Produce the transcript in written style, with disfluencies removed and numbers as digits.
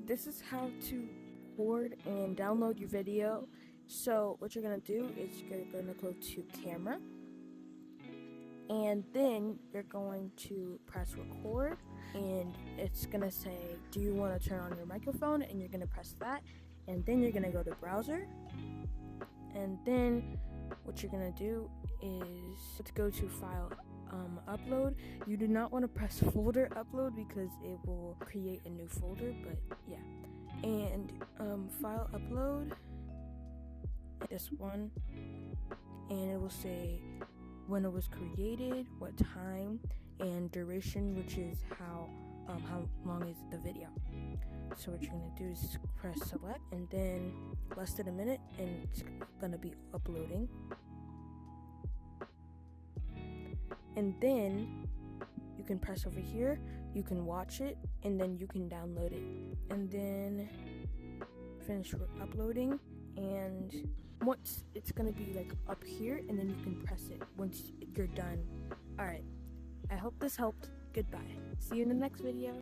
this is how to record and download your video. So what you're gonna do is you're gonna go to camera, and then you're going to press record, and it's gonna say, do you want to turn on your microphone? And you're gonna press that, and then you're gonna go to browser, and then what you're gonna do is to go to file upload. You do not want to press folder upload because it will create a new folder, but yeah. And file upload, this one, and it will say when it was created, what time, and duration, which is how long is the video. So what you're gonna do is press select, and then less than a minute, and it's gonna be uploading. And then you can press over here, you can watch it, and then you can download it. And then finish uploading, and once it's gonna be like up here, and then you can press it once you're done. Alright, I hope this helped. Goodbye. See you in the next video.